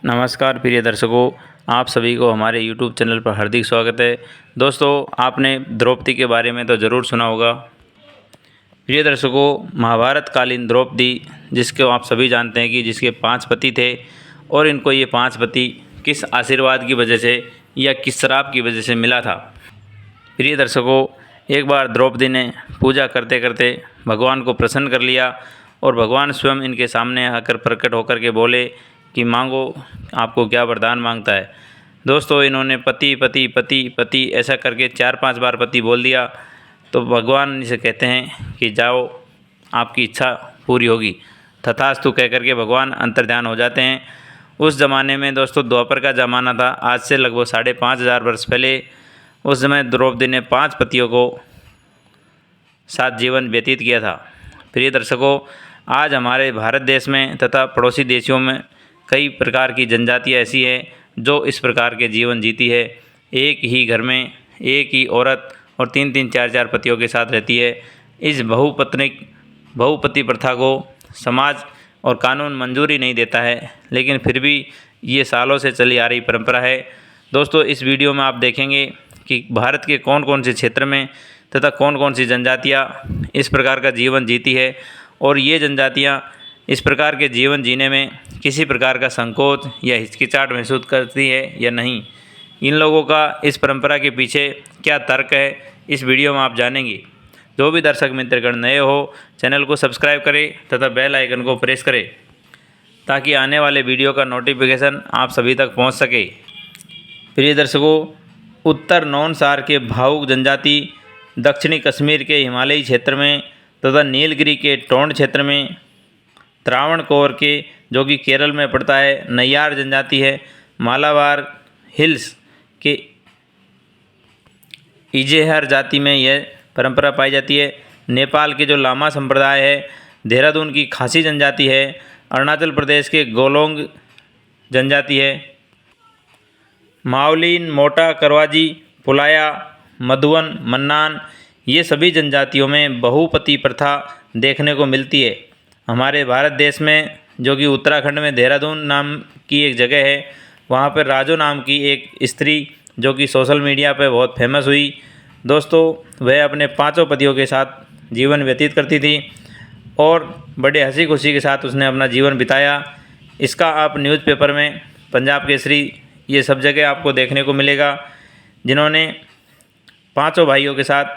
नमस्कार प्रिय दर्शकों, आप सभी को हमारे YouTube चैनल पर हार्दिक स्वागत है। दोस्तों, आपने द्रौपदी के बारे में तो ज़रूर सुना होगा। प्रिय दर्शकों, महाभारत कालीन द्रौपदी, जिसको आप सभी जानते हैं कि जिसके 5 पति थे और इनको ये 5 पति किस आशीर्वाद की वजह से या किस श्राप की वजह से मिला था। प्रिय दर्शकों, एक बार द्रौपदी ने पूजा करते करते भगवान को प्रसन्न कर लिया और भगवान स्वयं इनके सामने आकर प्रकट होकर के बोले कि मांगो, आपको क्या वरदान मांगता है। दोस्तों, इन्होंने पति पति पति पति ऐसा करके 4-5 बार पति बोल दिया तो भगवान इसे कहते हैं कि जाओ, आपकी इच्छा पूरी होगी। तथास्तु कह करके भगवान अंतर्ध्यान हो जाते हैं। उस ज़माने में दोस्तों द्वापर का ज़माना था, आज से लगभग 5,500 वर्ष पहले। उस समय द्रौपदी ने 5 पतियों को साथ जीवन व्यतीत किया था। प्रिय दर्शकों, आज हमारे भारत देश में तथा पड़ोसी देशों में कई प्रकार की जनजातियाँ ऐसी है जो इस प्रकार के जीवन जीती है। एक ही घर में एक ही औरत और 3-3 4-4 पतियों के साथ रहती है। इस बहुपति प्रथा को समाज और कानून मंजूरी नहीं देता है, लेकिन फिर भी ये सालों से चली आ रही परंपरा है। दोस्तों, इस वीडियो में आप देखेंगे कि भारत के कौन कौन से क्षेत्र में तथा कौन कौन सी जनजातियाँ इस प्रकार का जीवन जीती है और ये जनजातियाँ इस प्रकार के जीवन जीने में किसी प्रकार का संकोच या हिचकिचाहट महसूस करती है या नहीं। इन लोगों का इस परंपरा के पीछे क्या तर्क है, इस वीडियो में आप जानेंगे। जो भी दर्शक मित्रगण नए हो, चैनल को सब्सक्राइब करें तथा बेल आइकन को प्रेस करें ताकि आने वाले वीडियो का नोटिफिकेशन आप सभी तक पहुंच सके। प्रिय दर्शकों, उत्तर नौनसार के भावुक जनजाति, दक्षिणी कश्मीर के हिमालयी क्षेत्र में तथा नीलगिरी के टोंड क्षेत्र में, त्रावणकोर के जो कि केरल में पड़ता है नैयार जनजाति है, मालाबार हिल्स के इजेहर जाति में यह परंपरा पाई जाती है। नेपाल के जो लामा संप्रदाय है, देहरादून की खासी जनजाति है, अरुणाचल प्रदेश के गोलोंग जनजाति है, मावलिन, मोटा, करवाजी, पुलाया, मधुवन, मन्नान, ये सभी जनजातियों में बहुपति प्रथा देखने को मिलती है। हमारे भारत देश में जो कि उत्तराखंड में देहरादून नाम की एक जगह है, वहाँ पर राजो नाम की एक स्त्री जो कि सोशल मीडिया पर बहुत फेमस हुई। दोस्तों, वह अपने 5 पतियों के साथ जीवन व्यतीत करती थी और बड़े हंसी खुशी के साथ उसने अपना जीवन बिताया। इसका आप न्यूज़पेपर में, पंजाब केसरी, ये सब जगह आपको देखने को मिलेगा, जिन्होंने 5 भाइयों के साथ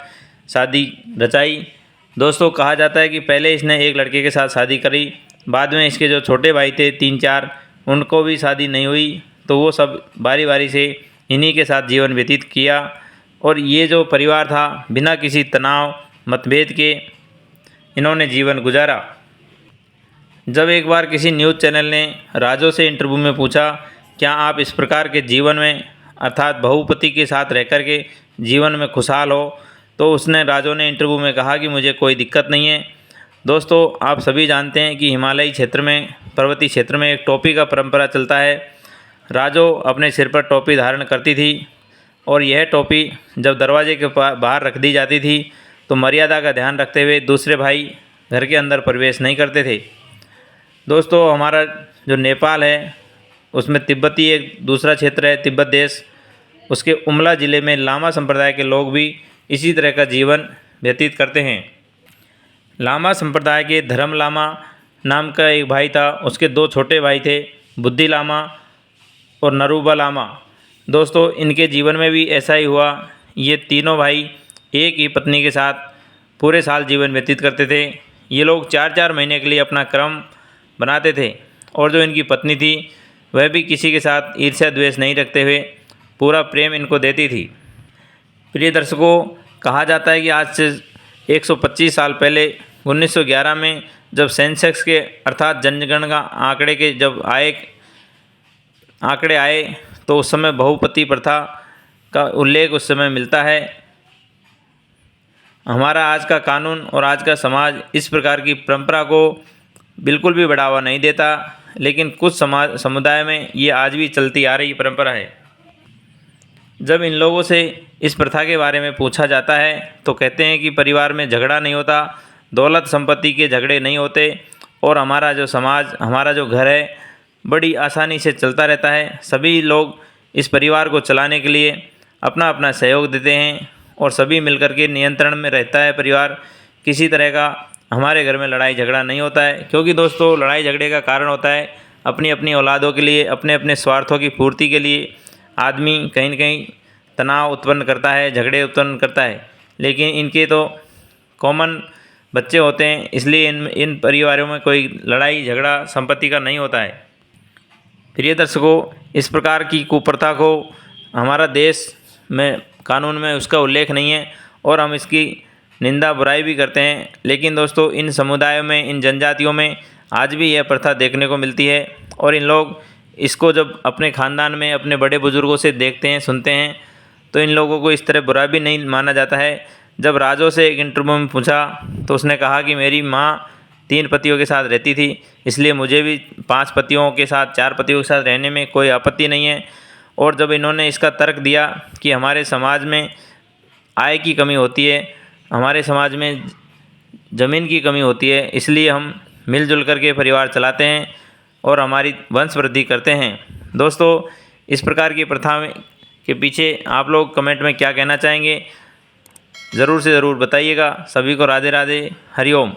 शादी रचाई। दोस्तों, कहा जाता है कि पहले इसने एक लड़के के साथ शादी करी, बाद में इसके जो छोटे भाई थे 3-4, उनको भी शादी नहीं हुई, तो वो सब बारी बारी से इन्हीं के साथ जीवन व्यतीत किया। और ये जो परिवार था, बिना किसी तनाव मतभेद के इन्होंने जीवन गुजारा। जब एक बार किसी न्यूज़ चैनल ने राजो से इंटरव्यू में पूछा, क्या आप इस प्रकार के जीवन में अर्थात बहुपति के साथ रह कर के जीवन में खुशहाल हो, तो उसने राजो ने इंटरव्यू में कहा कि मुझे कोई दिक्कत नहीं है। दोस्तों, आप सभी जानते हैं कि हिमालयी क्षेत्र में, पर्वतीय क्षेत्र में एक टोपी का परंपरा चलता है। राजो अपने सिर पर टोपी धारण करती थी और यह टोपी जब दरवाजे के बाहर रख दी जाती थी तो मर्यादा का ध्यान रखते हुए दूसरे भाई घर के अंदर प्रवेश नहीं करते थे। दोस्तों, हमारा जो नेपाल है उसमें तिब्बती एक दूसरा क्षेत्र है, तिब्बत देश, उसके उमला ज़िले में लामा संप्रदाय के लोग भी इसी तरह का जीवन व्यतीत करते हैं। लामा संप्रदाय के धर्म लामा नाम का एक भाई था, उसके 2 छोटे भाई थे, बुद्धि लामा और नरूबा लामा। दोस्तों, इनके जीवन में भी ऐसा ही हुआ। ये तीनों भाई एक ही पत्नी के साथ पूरे साल जीवन व्यतीत करते थे। ये लोग 4-4 महीने के लिए अपना क्रम बनाते थे और जो इनकी पत्नी थी वह भी किसी के साथ ईर्ष्या द्वेष नहीं रखते हुए पूरा प्रेम इनको देती थी। प्रिय दर्शकों, कहा जाता है कि आज से 125 साल पहले 1911 में जब सेंसेक्स के अर्थात जनगणना आंकड़े के जब आंकड़े आए तो उस समय बहुपति प्रथा का उल्लेख उस समय मिलता है। हमारा आज का कानून और आज का समाज इस प्रकार की परंपरा को बिल्कुल भी बढ़ावा नहीं देता, लेकिन कुछ समुदाय में ये आज भी चलती आ रही परंपरा है। जब इन लोगों से इस प्रथा के बारे में पूछा जाता है तो कहते हैं कि परिवार में झगड़ा नहीं होता, दौलत संपत्ति के झगड़े नहीं होते और हमारा जो समाज, हमारा जो घर है बड़ी आसानी से चलता रहता है। सभी लोग इस परिवार को चलाने के लिए अपना अपना सहयोग देते हैं और सभी मिलकर के नियंत्रण में रहता है परिवार। किसी तरह का हमारे घर में लड़ाई झगड़ा नहीं होता है, क्योंकि दोस्तों लड़ाई झगड़े का कारण होता है अपनी अपनी औलादों के लिए, अपने अपने स्वार्थों की पूर्ति के लिए आदमी कहीं न कहीं तनाव उत्पन्न करता है, झगड़े उत्पन्न करता है। लेकिन इनके तो कॉमन बच्चे होते हैं, इसलिए इन परिवारों में कोई लड़ाई झगड़ा संपत्ति का नहीं होता है। प्रिय दर्शकों, इस प्रकार की कुप्रथा को हमारा देश में कानून में उसका उल्लेख नहीं है और हम इसकी निंदा बुराई भी करते हैं। लेकिन दोस्तों इन समुदायों में, इन जनजातियों में आज भी यह प्रथा देखने को मिलती है और इन लोग इसको जब अपने ख़ानदान में अपने बड़े बुज़ुर्गों से देखते हैं, सुनते हैं, तो इन लोगों को इस तरह बुरा भी नहीं माना जाता है। जब राजो से एक इंटरव्यू में पूछा तो उसने कहा कि मेरी माँ 3 पतियों के साथ रहती थी, इसलिए मुझे भी 5 पतियों के साथ, 4 पतियों के साथ रहने में कोई आपत्ति नहीं है। और जब इन्होंने इसका तर्क दिया कि हमारे समाज में आय की कमी होती है, हमारे समाज में ज़मीन की कमी होती है, इसलिए हम मिलजुल करके परिवार चलाते हैं और हमारी वंश वृद्धि करते हैं। दोस्तों इस प्रकार की प्रथा के पीछे आप लोग कमेंट में क्या कहना चाहेंगे, ज़रूर से ज़रूर बताइएगा। सभी को राधे राधे, हरिओम।